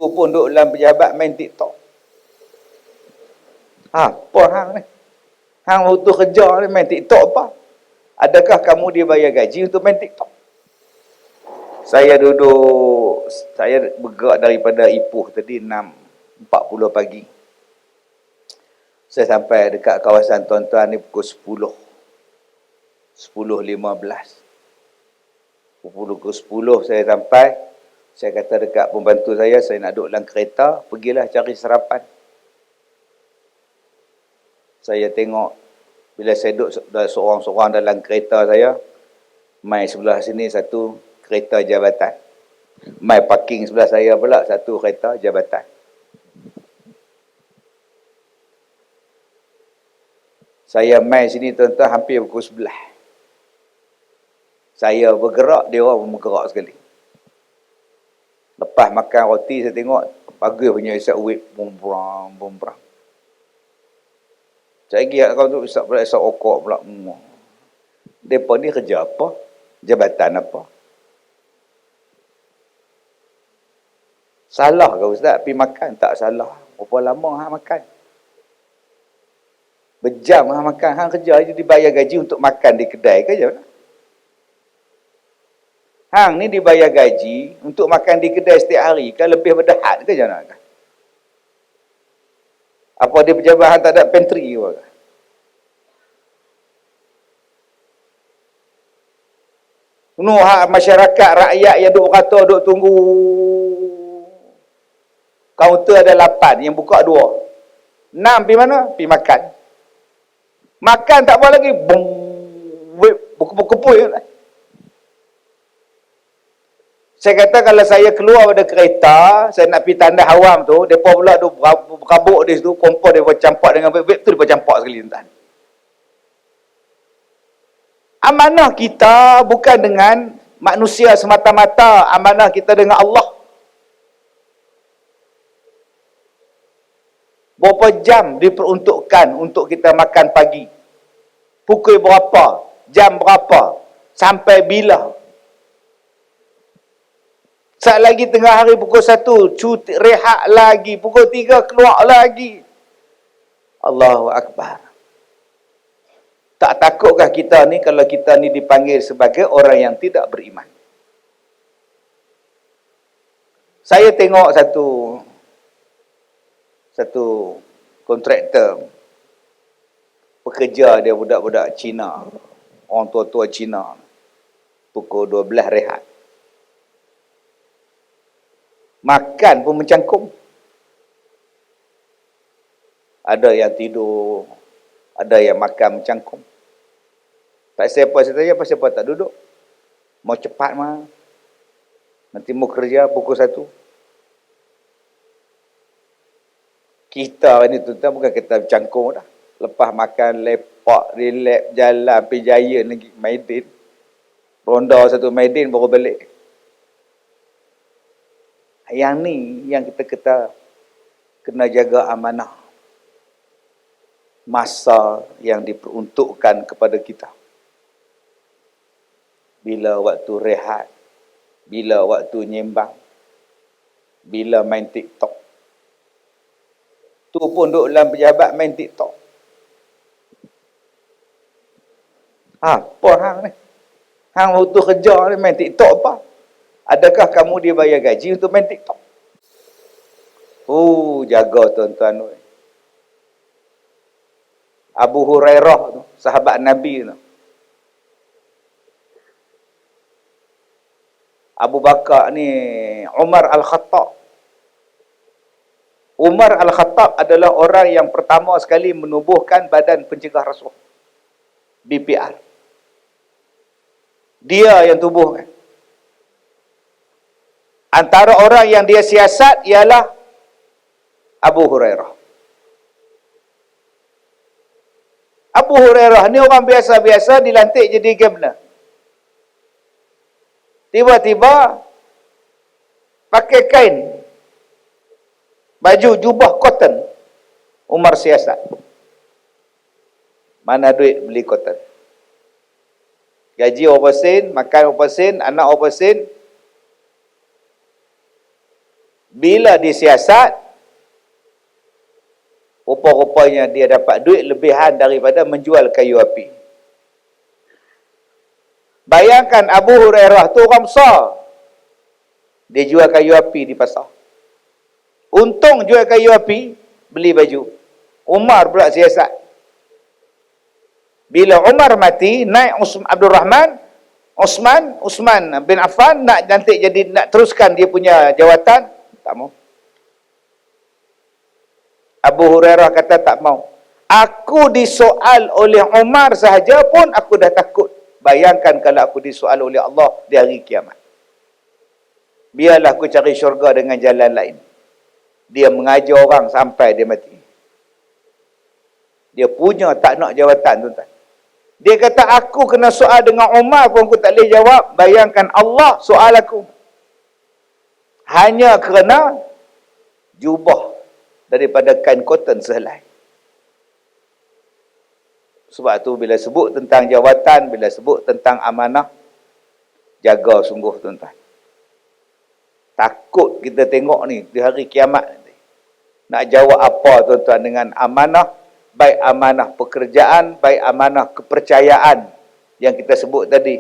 Tu pun duduk dalam pejabat main TikTok. Apa hang ni? Hang waktu kerja ni main TikTok apa? Adakah kamu dibayar gaji untuk main TikTok? Saya bergerak daripada Ipoh tadi 6.40 pagi. Saya sampai dekat kawasan tuan-tuan ni pukul 10.15. Pukul 10 saya sampai. Saya kata dekat pembantu saya nak duduk dalam kereta, pergilah cari sarapan. Saya tengok, bila saya duduk seorang-seorang dalam kereta saya, mai sebelah sini satu kereta jabatan. Mai parking sebelah saya pula satu kereta jabatan. Saya mai sini tuan-tuan hampir pukul 11. Saya bergerak, dia orang pun bergerak sekali. Lepas makan roti saya tengok bagus punya isap wit bombrang. Saya pergi kat kau tu isap okok pula. Depa ni kerja apa? Jabatan apa? Salah ke ustaz pergi makan? Tak salah. Berapa lama hang makan? Berjam hang makan. Hang kerja je dibayar gaji untuk makan di kedai ke je? Hang ni dibayar gaji untuk makan di kedai setiap hari kan lebih berdahat ke jangan? Apa dia pejabat hang tak ada pantry ke? Masyarakat rakyat yang duk kata duk tunggu kaunter ada 8 yang buka 2. 6 pergi mana? Pergi makan. Makan tak apa lagi. Berkepul-kepul. Saya kata kalau saya keluar pada kereta, saya nak pergi tandas awam tu, mereka pula tu berkabuk di situ, kompor mereka campak dengan vape tu, mereka campak sekali tuan. Amanah kita bukan dengan manusia semata-mata, amanah kita dengan Allah. Berapa jam diperuntukkan untuk kita makan pagi? Pukul berapa? Jam berapa? Sampai bila? Saat lagi tengah hari pukul 1, cuti, rehat lagi. Pukul 3, keluar lagi. Allahu Akbar. Tak takutkah kita ni kalau kita ni dipanggil sebagai orang yang tidak beriman? Saya tengok satu kontraktor pekerja dia budak-budak Cina, orang tua-tua Cina, pukul 12 rehat. Makan pun mencangkung. Ada yang tidur, ada yang makan mencangkung. Pasal apa saya tanya, pasal apa tak duduk? Mau cepat mah. Nanti mau kerja pukul 1. Kita ni tuan-tuan bukan kita mencangkung dah. Lepas makan, lepak, relax, jalan, pergi Giant lagi, Maidin. Ronda satu Maidin baru balik. Yang ni yang kita kena jaga amanah. Masa yang diperuntukkan kepada kita. Bila waktu rehat, bila waktu nyembang, bila main TikTok. Tu pun duduk dalam pejabat main TikTok. Apa hang ni? Hang waktu kerja ni main TikTok apa? Adakah kamu dibayar gaji untuk main TikTok? Jaga tuan-tuan. Abu Hurairah tu, sahabat Nabi tu. Abu Bakar ni Umar Al-Khattab. Umar Al-Khattab adalah orang yang pertama sekali menubuhkan Badan Pencegah Rasuah. BPR. Dia yang tubuhkan. Antara orang yang dia siasat ialah Abu Hurairah. Abu Hurairah ni orang biasa-biasa dilantik jadi governor. Tiba-tiba pakai kain, baju jubah cotton. Umar siasat. Mana duit beli cotton? Gaji berapa sen, makan berapa sen, anak berapa sen. Bila disiasat, rupa-rupanya dia dapat duit lebihan daripada menjual kayu api. Bayangkan Abu Hurairah tu orang besar. Dia jual kayu api di pasar. Untung jual kayu api, beli baju. Umar pula siasat. Bila Umar mati, naik Usman bin Affan nak teruskan dia punya jawatan, tak mau. Abu Hurairah kata tak mau. Aku disoal oleh Umar sahaja pun aku dah takut. Bayangkan kalau aku disoal oleh Allah di hari kiamat. Biarlah aku cari syurga dengan jalan lain. Dia mengajar orang sampai dia mati. Dia punya tak nak jawatan, tuan-tuan. Dia kata, aku kena soal dengan Umar pun aku tak boleh jawab. Bayangkan Allah soal aku. Hanya kerana jubah daripada kain cotton sehelai. Sebab tu bila sebut tentang jawatan, bila sebut tentang amanah, jaga sungguh, tuan-tuan. Takut kita tengok ni di hari kiamat nanti. Nak jawab apa, tuan-tuan, dengan amanah, baik amanah pekerjaan, baik amanah kepercayaan yang kita sebut tadi.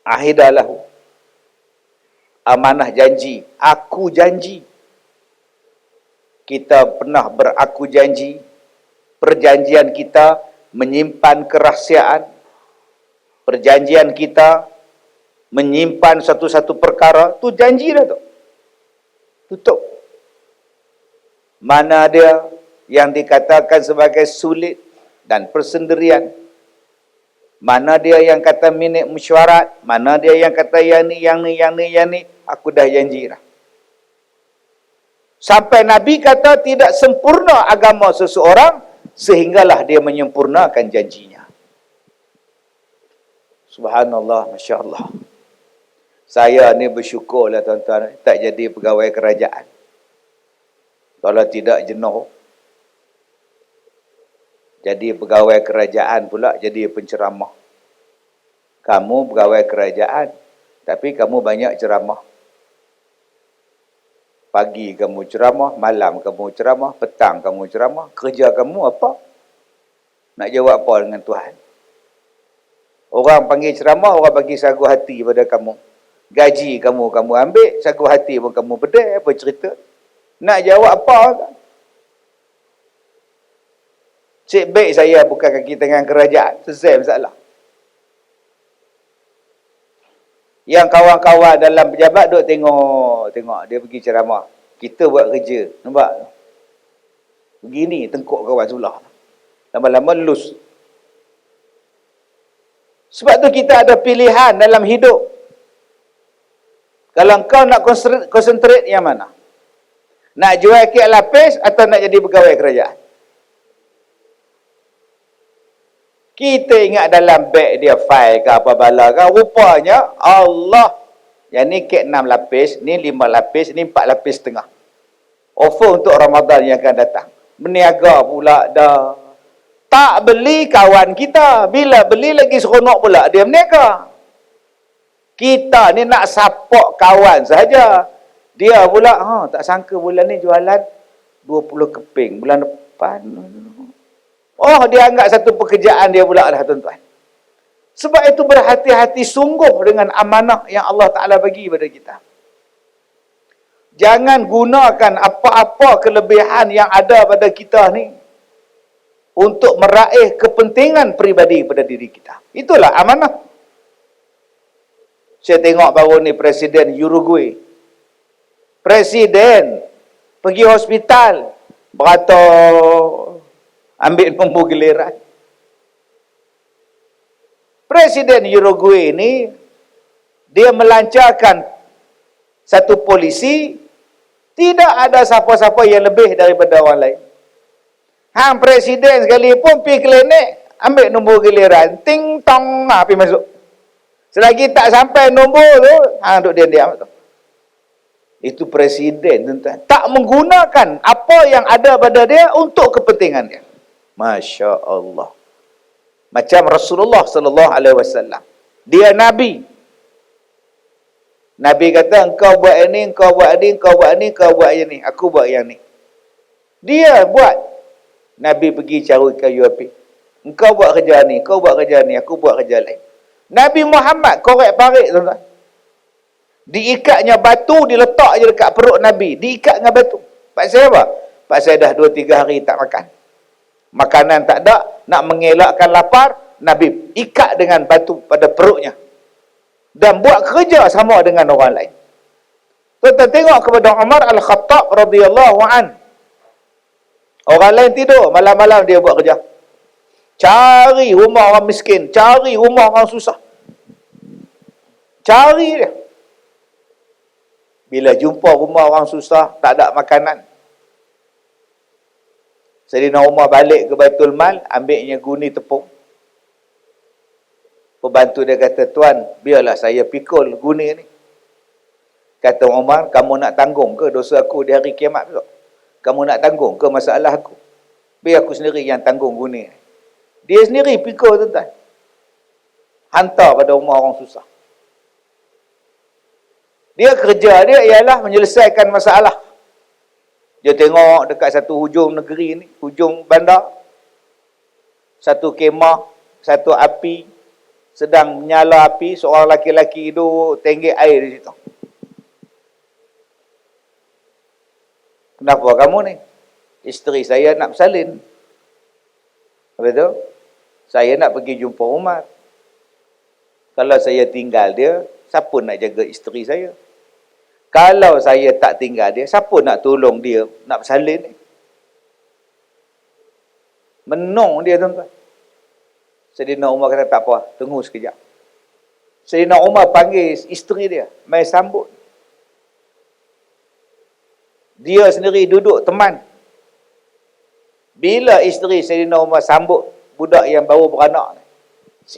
Ahidalahu. Amanah janji. Aku janji. Kita pernah beraku janji. Perjanjian kita menyimpan kerahsiaan. Perjanjian kita menyimpan satu-satu perkara. Tu janji dah tu. Tutup. Mana dia yang dikatakan sebagai sulit dan persendirian. Mana dia yang kata minit mesyuarat. Mana dia yang kata yang ni. Aku dah janji dah. Sampai Nabi kata tidak sempurna agama seseorang sehinggalah dia menyempurnakan janjinya. Subhanallah, Masya Allah. Saya ni bersyukurlah, tuan-tuan, tak jadi pegawai kerajaan. Kalau tidak jenuh. Jadi pegawai kerajaan pula jadi penceramah. Kamu pegawai kerajaan, tapi kamu banyak ceramah. Pagi kamu ceramah, malam kamu ceramah, petang kamu ceramah. Kerja kamu apa? Nak jawab apa dengan Tuhan? Orang panggil ceramah, orang bagi sagu hati pada kamu. Gaji kamu ambil, sagu hati pun kamu bedai, apa cerita? Nak jawab apa? Cik baik saya bukan kaki tangan kerajaan. Selesai masalah. Yang kawan-kawan dalam pejabat duk tengok dia pergi ceramah. Kita buat kerja. Nampak? Begini tengkuk kawan sulah. Lama-lama lus. Sebab tu kita ada pilihan dalam hidup. Kalau kau nak konsentrate yang mana? Nak jual kek lapis atau nak jadi pegawai kerajaan? Kita ingat dalam beg dia file ke apa bala ke. Rupanya Allah. Yang ni kek 6 lapis, ni 5 lapis, ni 4 lapis setengah. Offer untuk Ramadan yang akan datang. Berniaga pula dah. Tak beli kawan kita. Bila beli lagi seronok pula dia berniaga. Kita ni nak support kawan sahaja. Dia pula, tak sangka bulan ni jualan 20 keping. Bulan depan. Oh, dia anggap satu pekerjaan dia pula dah, tuan-tuan. Sebab itu berhati-hati sungguh dengan amanah yang Allah Ta'ala bagi pada kita. Jangan gunakan apa-apa kelebihan yang ada pada kita ni untuk meraih kepentingan peribadi pada diri kita. Itulah amanah. Saya tengok baru ni Presiden Uruguay. Presiden pergi hospital, beratur, ambil nombor giliran. Presiden Uruguay ni, dia melancarkan satu polisi, tidak ada siapa-siapa yang lebih daripada orang lain. Hang presiden sekalipun pergi klinik, ambil nombor giliran, ting tong, pergi masuk. Selagi tak sampai nombor tu, hang duduk diam-diam tu. Itu presiden, tuan-tuan. Tak menggunakan apa yang ada pada dia untuk kepentingan dia. Masya Allah. Macam Rasulullah sallallahu alaihi wasallam. Dia nabi. Nabi kata, engkau buat ini, engkau buat ini, engkau buat ini, engkau buat yang ni. Aku buat yang ni. Dia buat. Nabi pergi cari kayu api. Engkau buat kerja ni, kau buat kerja ni, aku buat kerja lain. Nabi Muhammad korek parik, tuan-tuan. Diikatnya batu, diletak je dekat perut Nabi. Diikat dengan batu. Pasal apa? Pasal dah 2-3 hari tak makan. Makanan tak ada, nak mengelakkan lapar, Nabi ikat dengan batu pada perutnya. Dan buat kerja sama dengan orang lain. Tuan-tuan tengok kepada Umar Al-Khattab radhiyallahu an. Orang lain tidur, malam-malam dia buat kerja. Cari rumah orang miskin, cari rumah orang susah. Cari dia. Bila jumpa rumah orang susah, tak ada makanan, Sayyidina Umar balik ke Baitul Mal, ambilnya guni tepung. Pembantu dia kata, tuan, biarlah saya pikul guni ni. Kata Umar, kamu nak tanggung ke dosa aku di hari kiamat besok? Kamu nak tanggung ke masalah aku? Biar aku sendiri yang tanggung guni ni. Dia sendiri pikul, tuan-tuan. Hantar pada rumah orang susah. Dia kerja dia ialah menyelesaikan masalah. Dia tengok dekat satu hujung negeri ni, hujung bandar. Satu kemah, satu api, sedang menyala api, seorang laki-laki duduk tenggek air di situ. Kenapa kamu ni? Isteri saya nak bersalin. Apa tu? Saya nak pergi jumpa Umar. Kalau saya tinggal dia, siapa nak jaga isteri saya? Kalau saya tak tinggal dia, siapa nak tolong dia nak bersalin ni? Menung dia, tuan-tuan. Sayyidina Umar kata, tak apa, tunggu sekejap. Sayyidina Umar panggil isteri dia, mai sambut. Dia sendiri duduk teman. Bila isteri Sayyidina Umar sambut budak yang baru beranak ni,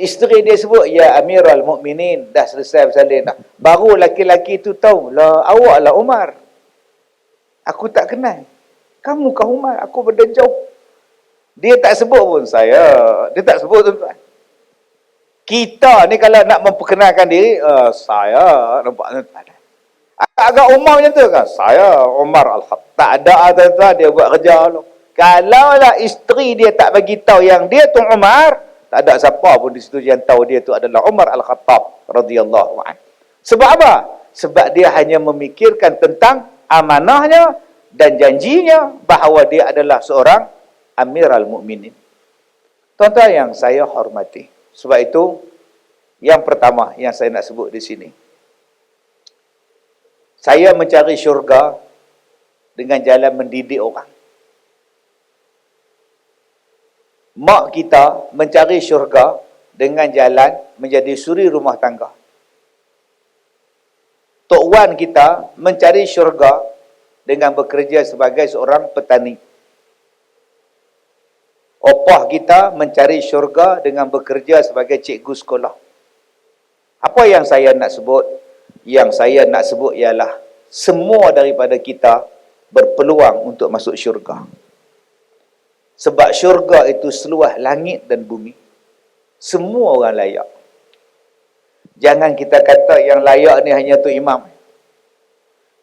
isteri dia sebut, ya Amirul Mukminin, dah selesai bersalin dah. Baru laki-laki tu tahu, lah awak lah Umar. Aku tak kenal. Kamu kah Umar? Aku benda jauh. Dia tak sebut pun saya. Dia tak sebut, tuan-tuan. Kita ni kalau nak memperkenalkan diri, saya, nampak tuan-tuan. Agak Umar macam tu kan? Saya Umar Al-Khattab. Tak ada, tuan-tuan, dia buat kerja tu. Kalaulah isteri dia tak bagi tahu yang dia tu Umar, tak ada siapa pun di situ yang tahu dia tu adalah Umar Al-Khattab radhiyallahu anhu. Sebab apa? Sebab dia hanya memikirkan tentang amanahnya dan janjinya bahawa dia adalah seorang Amirul Mukminin. Tuan-tuan yang saya hormati. Sebab itu, yang pertama yang saya nak sebut di sini. Saya mencari syurga dengan jalan mendidik orang. Mak kita mencari syurga dengan jalan menjadi suri rumah tangga. Tok Wan kita mencari syurga dengan bekerja sebagai seorang petani. Opah kita mencari syurga dengan bekerja sebagai cikgu sekolah. Apa yang saya nak sebut? Yang saya nak sebut ialah semua daripada kita berpeluang untuk masuk syurga. Sebab syurga itu seluas langit dan bumi. Semua orang layak. Jangan kita kata yang layak ni hanya tu imam.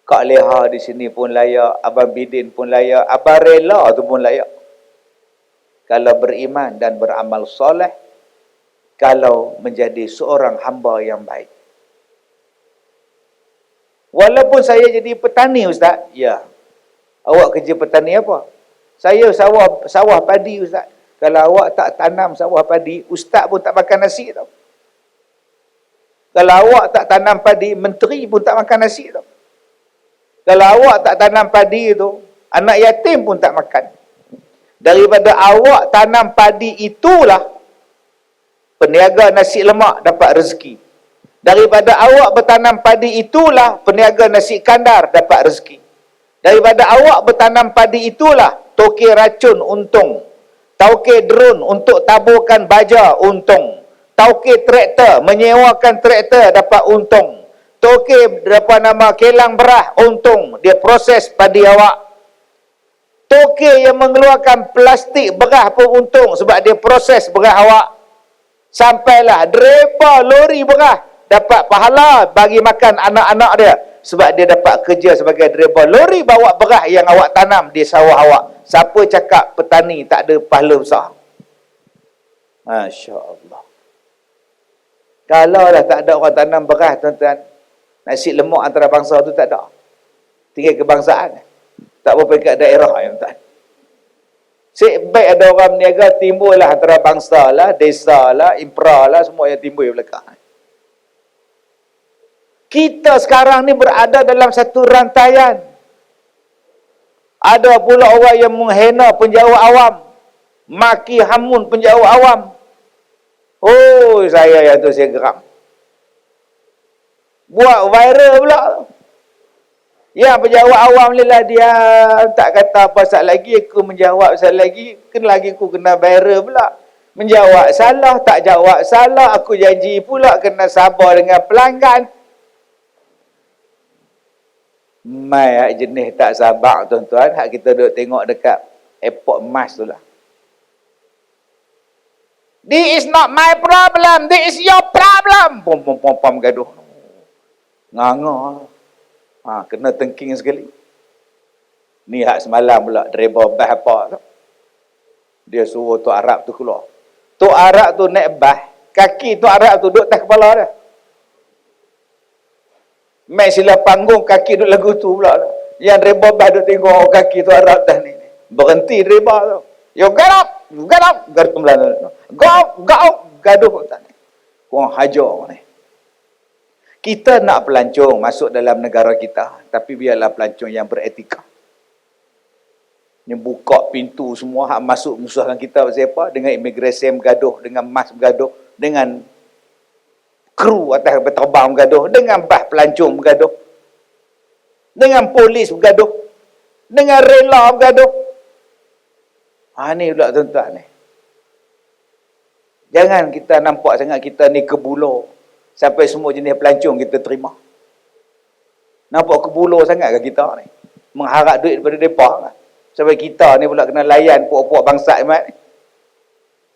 Kak Leha di sini pun layak, Abang Bidin pun layak, Abang Rela tu pun layak. Kalau beriman dan beramal soleh, kalau menjadi seorang hamba yang baik. Walaupun saya jadi petani, Ustaz. Ya. Awak kerja petani apa? Saya sawah padi, Ustaz. Kalau awak tak tanam sawah padi, Ustaz pun tak makan nasi tau. Kalau awak tak tanam padi, menteri pun tak makan nasi tau. Kalau awak tak tanam padi itu, anak yatim pun tak makan. Daripada awak tanam padi itulah peniaga nasi lemak dapat rezeki. Daripada awak bertanam padi itulah peniaga nasi kandar dapat rezeki. Daripada awak bertanam padi itulah tokek racun untung. Tokek drone untuk taburkan baja untung. Tokek traktor menyewakan traktor dapat untung. Tokek kelang berah untung. Dia proses padi awak. Tokek yang mengeluarkan plastik berah pun untung sebab dia proses berah awak. Sampailah driver lori berah dapat pahala bagi makan anak-anak dia. Sebab dia dapat kerja sebagai driver lori bawa beras yang awak tanam di sawah awak. Siapa cakap petani tak ada pahala besar? Masya Allah. Kalau lah tak ada orang tanam beras, tuan-tuan, nasi lemak antara bangsa tu tak ada. Tinggal kebangsaan. Tak berapa kat daerah, tuan-tuan. Baik ada orang berniaga, timbul lah antara bangsa lah, desa lah, impra lah, semua yang timbul belakang. Kita sekarang ni berada dalam satu rantaian. Ada pula orang yang menghina penjawat awam, maki hamun penjawat awam. Oh, saya yang tu saya geram. Buat viral pula. Ya, penjawab awam ni lah dia tak kata apa pasal lagi, aku menjawab pasal lagi, lagi aku kena viral pula. Menjawab salah, tak jawab salah, aku janji pula kena sabar dengan pelanggan. Mai jenis tak sabar, tuan-tuan, hak kita duduk tengok dekat airport mas tu lah. This is not my problem, this is your problem. Pom gaduh. Nganga. Kena tengking sekali. Ni hak semalam pula, driver bas apa tu. Dia suruh Tok Arab tu keluar. Tok Arab tu naik bas, kaki Tok Arab tu duduk atas kepala dia. Main sila panggung, kaki duduk lagu tu pula tu. Yang driver bas duduk tengok kaki Tok Arab dah ni. Berhenti driver tu. You get up, gaduh Melayu. Gaduh. Kurang hajar ni. Kita nak pelancong masuk dalam negara kita, tapi biarlah pelancong yang beretika. Yang buka pintu semua hak masuk menyusahkan kita pasal apa? Dengan imigresen bergaduh, dengan mas bergaduh, dengan kru atas terbang bergaduh, dengan bas pelancong bergaduh, dengan polis bergaduh, dengan rela bergaduh. Ni pula tuan-tuan ni. Jangan kita nampak sangat kita ni kebulur. Sampai semua jenis pelancong kita terima. Nampak kebulur sangat ke kita ni? Mengharap duit daripada mereka kan? Sampai kita ni pula kena layan puak-puak bangsa ni.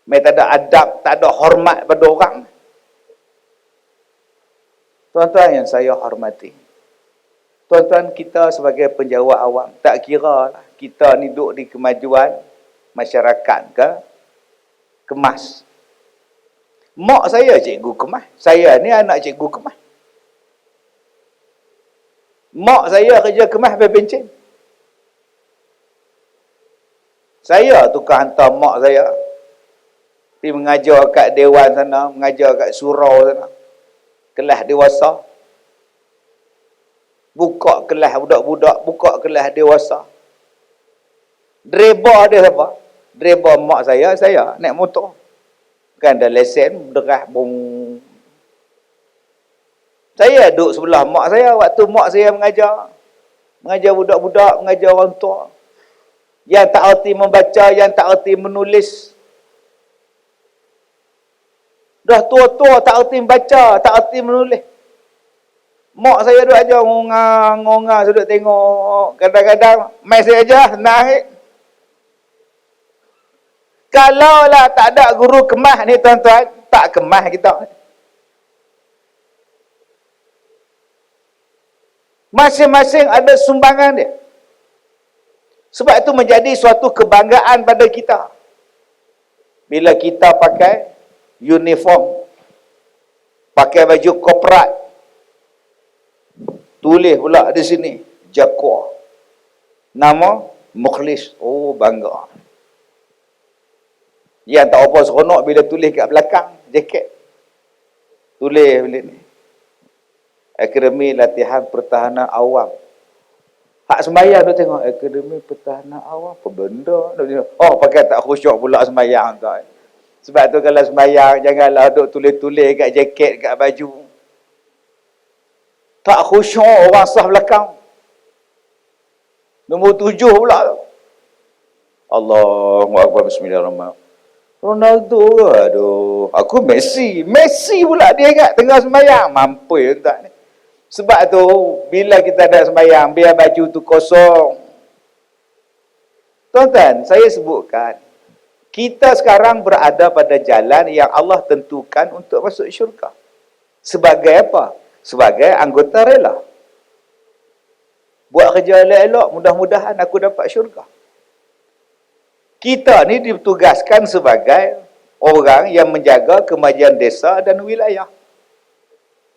Mereka tak ada adab, tak ada hormat pada orang. Tuan-tuan yang saya hormati. Tuan-tuan, kita sebagai penjawat awam, tak kira lah kita ni duduk di kemajuan masyarakat ke kemas. Mak saya cikgu kemas. Saya ni anak cikgu kemas. Mak saya kerja kemas bebencin. Saya tukar hantar mak saya pergi mengajar kat dewan sana, mengajar kat surau sana. Kelas dewasa. Buka kelas budak-budak, buka kelas dewasa. Driver dia siapa? Driver mak saya naik motor. Kan ada lesen, derah bong. Saya duduk sebelah mak saya waktu mak saya mengajar. Mengajar budak-budak, mengajar orang tua. Yang tak erti membaca, yang tak erti menulis. Dah tua-tua tak erti membaca, tak erti menulis. Mak saya duduk ajar ngongang, duduk tengok. Kadang-kadang, mai saya ajar, senang. Kalau lah tak ada guru kemas ni tuan-tuan, tak kemas kita. Masing-masing ada sumbangan dia. Sebab itu menjadi suatu kebanggaan pada kita. Bila kita pakai uniform, pakai baju korporat, tulis pula di sini, Jakwa. Nama Mukhlis. Oh, bangga. Yang tak apa seronok bila tulis kat belakang jaket. Tulis bila ni. Akademi Latihan Pertahanan Awam. Hak sembahyang tu tengok Akademi Pertahanan Awam. Apa benda? Oh, pakai tak khusyuk pula sembahyang tu. Sebab tu kalau sembahyang janganlah duk tulis-tulis kat jaket, kat baju. Tak khusyuk orang sah belakang. Nombor 7 pula tu. Allahu Akbar, bismillahirrahmanirrahim. Ronaldo, aduh, aku Messi pula dia ingat tengah sembahyang. Mampu ya tak ni. Sebab tu bila kita ada sembahyang, biar baju tu kosong. Tuan-tuan, saya sebutkan, kita sekarang berada pada jalan yang Allah tentukan untuk masuk syurga. Sebagai apa? Sebagai anggota rela. Buat kerja elok-elok, mudah-mudahan aku dapat syurga. Kita ni ditugaskan sebagai orang yang menjaga kemajuan desa dan wilayah.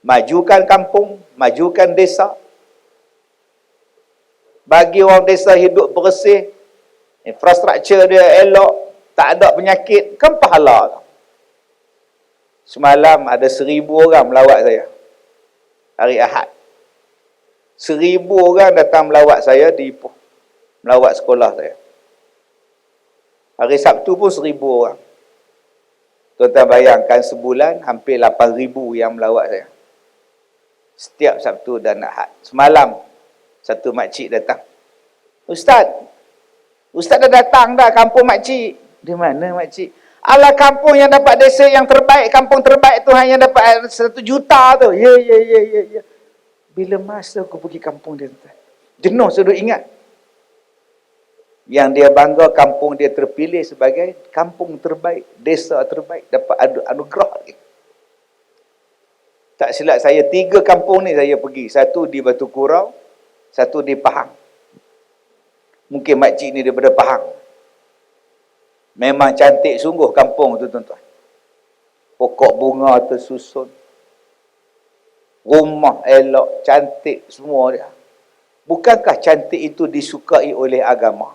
Majukan kampung, majukan desa. Bagi orang desa hidup bersih, infrastruktur dia elok, tak ada penyakit, kan pahala. Semalam ada 1,000 orang melawat saya. Hari Ahad. 1,000 orang datang melawat saya di Ipoh. Melawat sekolah saya. Hari Sabtu pun 1,000 orang. Tuan-tuan bayangkan sebulan hampir 8,000 yang melawat saya. Setiap Sabtu dan Ahad. Semalam satu makcik datang. Ustaz dah datang dah kampung makcik. Di mana makcik? Alah, kampung yang dapat desa yang terbaik, kampung terbaik tu hanya dapat 1 juta tu. Ya. Bila masa aku pergi kampung dia, jenuh sudah ingat. Yang dia bangga kampung dia terpilih sebagai kampung terbaik, desa terbaik, dapat anugerah lagi. Tak silap saya, 3 kampung ni saya pergi. Satu di Batu Kurau, satu di Pahang. Mungkin makcik ni daripada Pahang. Memang cantik sungguh kampung tu, tuan-tuan. Pokok bunga tersusun. Rumah elok, cantik semua dia. Bukankah cantik itu disukai oleh agama?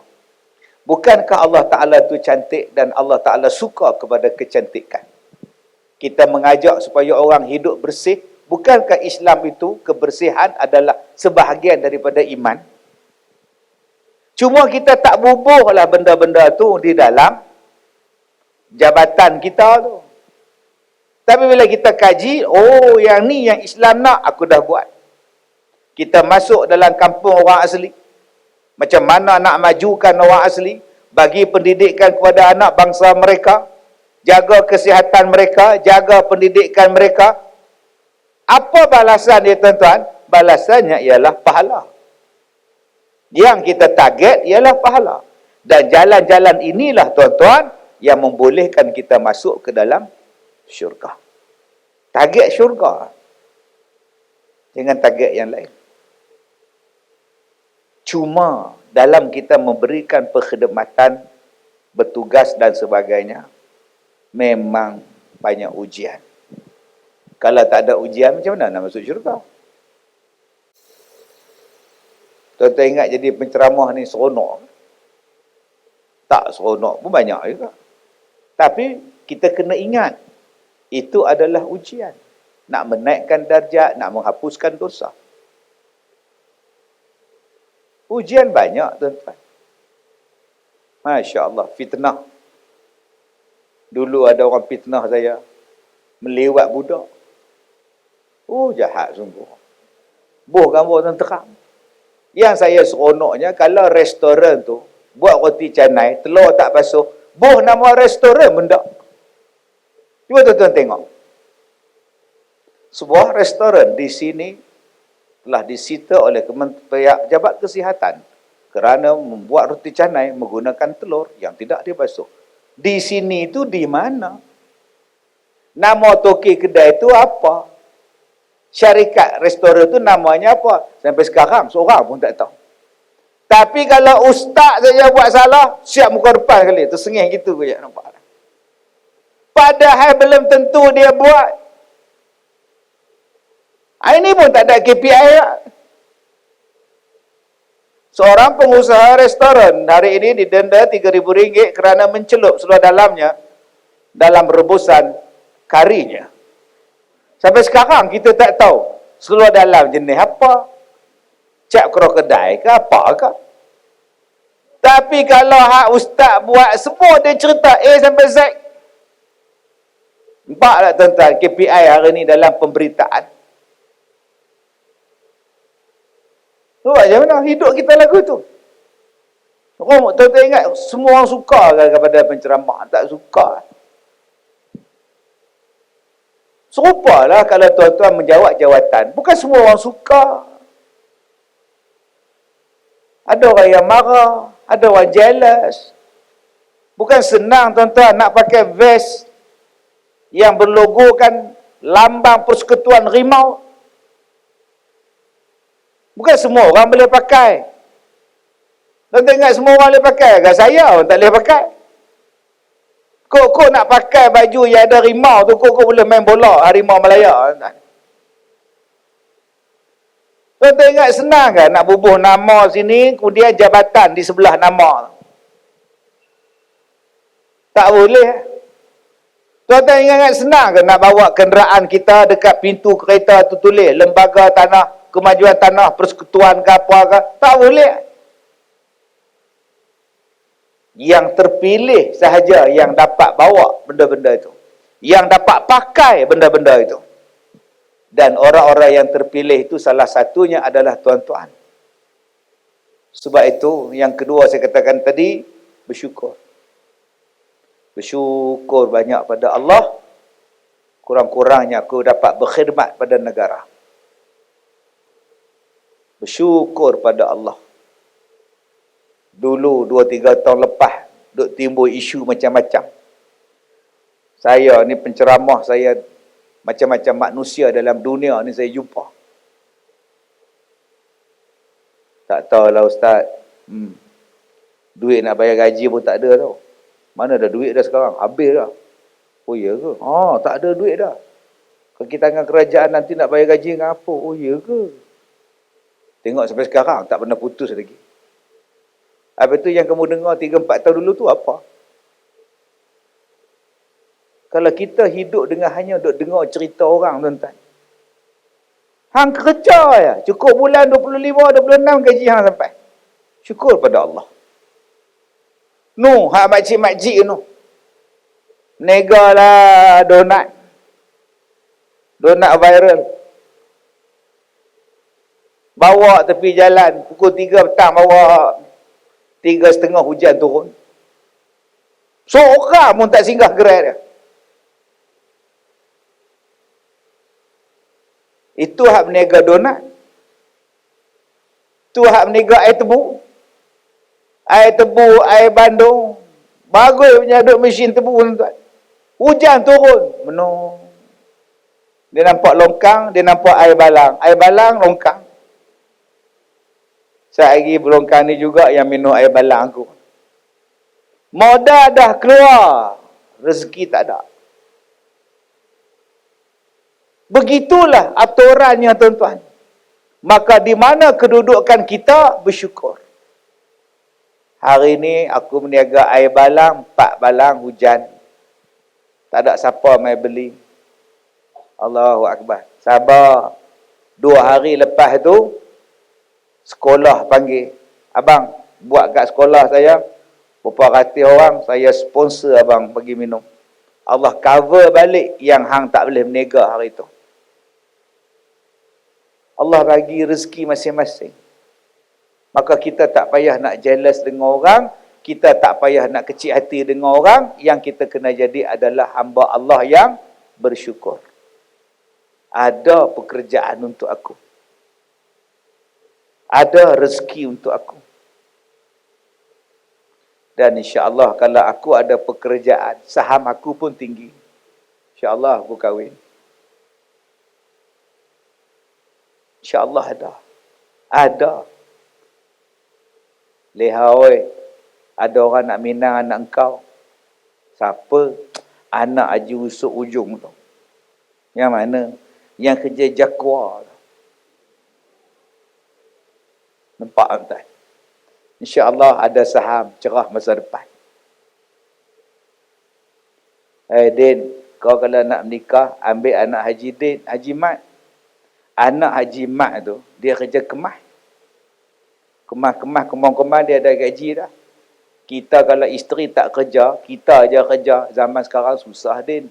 Bukankah Allah Ta'ala tu cantik dan Allah Ta'ala suka kepada kecantikan? Kita mengajak supaya orang hidup bersih. Bukankah Islam itu, kebersihan adalah sebahagian daripada iman? Cuma kita tak bubuhlah benda-benda tu di dalam jabatan kita tu. Tapi bila kita kaji, oh yang ni yang Islam nak, aku dah buat. Kita masuk dalam kampung orang asli. Macam mana nak majukan orang asli, bagi pendidikan kepada anak bangsa mereka, jaga kesihatan mereka, jaga pendidikan mereka. Apa balasan dia, tuan-tuan? Balasannya ialah pahala. Yang kita target ialah pahala. Dan jalan-jalan inilah, tuan-tuan, yang membolehkan kita masuk ke dalam syurga. Target syurga. Jangan target yang lain. Cuma dalam kita memberikan perkhidmatan, bertugas dan sebagainya, memang banyak ujian. Kalau tak ada ujian, macam mana nak masuk syurga? Tuan-tuan ingat jadi penceramah ni seronok? Tak seronok pun banyak juga. Tapi kita kena ingat, itu adalah ujian. Nak menaikkan darjat, nak menghapuskan dosa. Ujian banyak, tuan-tuan. Masya Allah, fitnah. Dulu ada orang fitnah saya, melewat budak. Oh, jahat sungguh. Boh gambar terang. Yang saya seronoknya, kalau restoran tu buat roti canai, telur tak basuh, boh nama restoran benda. Cuba tuan-tuan tengok. Sebuah restoran di sini telah disita oleh pejabat kesihatan kerana membuat roti canai menggunakan telur yang tidak dibasuh. Di sini itu di mana? Nama toki kedai itu apa? Syarikat restoran itu namanya apa? Sampai sekarang seorang pun tak tahu. Tapi kalau ustaz saja buat salah, siap muka depan kali, tersengih gitu je nampak. Padahal belum tentu dia buat. Ini pun tak ada KPI lah. Seorang pengusaha restoran hari ini didenda RM3,000 kerana mencelup seluar dalamnya dalam rebusan karinya. Sampai sekarang kita tak tahu seluar dalam jenis apa. Cap krokodil ke apa ke. Tapi kalau hak ustaz buat semua dia cerita A sampai Z. Nampaklah tuan-tuan KPI hari ni dalam pemberitaan. Tu macam mana hidup kita lagu tu. Tuan-tuan ingat semua orang suka kepada penceramah, tak suka. Serupalah kalau tuan-tuan menjawab jawatan, bukan semua orang suka. Ada orang yang marah, ada orang jealous. Bukan senang tuan-tuan nak pakai vest yang berlogokan lambang persekutuan rimau. Bukan semua orang boleh pakai. Tuan-tuan ingat semua orang boleh pakai? Agak saya orang tak boleh pakai. Kok nak pakai baju yang ada rimau tu, kok boleh main bola Harimau Malaya. Tuan-tuan ingat senang kan nak bubuh nama sini, kemudian jabatan di sebelah nama. Tak boleh. Tuan-tuan ingat senang kan nak bawa kenderaan kita dekat pintu kereta tu tulis Lembaga Tanah Kemajuan Tanah Persekutuan ke apa ke? Tak boleh. Yang terpilih sahaja yang dapat bawa benda-benda itu. Yang dapat pakai benda-benda itu. Dan orang-orang yang terpilih itu salah satunya adalah tuan-tuan. Sebab itu, yang kedua saya katakan tadi, bersyukur. Bersyukur banyak pada Allah. Kurang-kurangnya aku dapat berkhidmat pada negara. Bersyukur pada Allah. Dulu 2-3 tahun lepas duk timbul isu macam-macam. Saya ni penceramah, saya macam-macam manusia dalam dunia ni saya jumpa. Tak tahulah Ustaz. Duit nak bayar gaji pun tak ada tau. Mana ada duit dah sekarang? Habis dah. Oh ya ke? Tak ada duit dah. Kaki tangan kerajaan nanti nak bayar gaji dengan apa? Oh ya ke? Tengok sampai sekarang tak pernah putus lagi. Habis tu yang kamu dengar 3-4 tahun dulu tu apa? Kalau kita hidup dengan hanya duk dengar cerita orang, tuan-tuan. Hang kerja ya. Cukup bulan 25, 26 gaji hang sampai. Syukur pada Allah. Hak makcik-makcik tu. Nega lah donat. Donat viral. Bawa tepi jalan. Pukul 3 petang bawa. 3:30 hujan turun. Seorang pun tak singgah gerai dia. Itu hak berniaga donat. Itu hak berniaga air tebu. Air tebu, air bandung. Bagus punya duk mesin tebu, tuan-tuan. Hujan turun. Menung. Dia nampak longkang, dia nampak air balang. Air balang, longkang. Sehari berlongkang ni juga yang minum air balang aku. Modal dah keluar. Rezeki tak ada. Begitulah aturannya, tuan-tuan. Maka di mana kedudukan kita, bersyukur. Hari ni aku berniaga air balang, 4 balang hujan. Tak ada siapa mai beli. Allahu Akbar. Sabar. 2 hari lepas tu, sekolah panggil. Abang, buat kat sekolah saya, berapa ratus orang, saya sponsor abang bagi minum. Allah cover balik yang hang tak boleh berniaga hari tu. Allah bagi rezeki masing-masing. Maka kita tak payah nak jealous dengan orang, kita tak payah nak kecil hati dengan orang, yang kita kena jadi adalah hamba Allah yang bersyukur. Ada pekerjaan untuk aku. Ada rezeki untuk aku. Dan insya-Allah kalau aku ada pekerjaan, saham aku pun tinggi. Insya-Allah aku kahwin. InsyaAllah ada. Ada. Lehawai. Ada orang nak minang anak engkau. Siapa? Anak Haji Usuk Ujung tu. Yang mana? Yang kerja Jakwa tu. Nampak tak? InsyaAllah ada saham cerah masa depan. Din, kau kalau nak menikah, ambil anak Haji Din, Haji Mat. Anak Haji Mat tu, dia kerja kemas. Kemas, dia ada gaji dah. Kita kalau isteri tak kerja, kita aja kerja. Zaman sekarang susah, Din.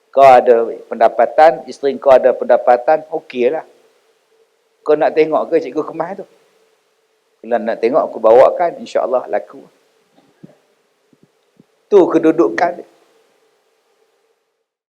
Kau ada pendapatan, isteri kau ada pendapatan, okeylah. Kau nak tengok ke cikgu kemas tu? Kalau nak tengok, aku bawakan, insya-Allah laku. Tu kedudukan dia.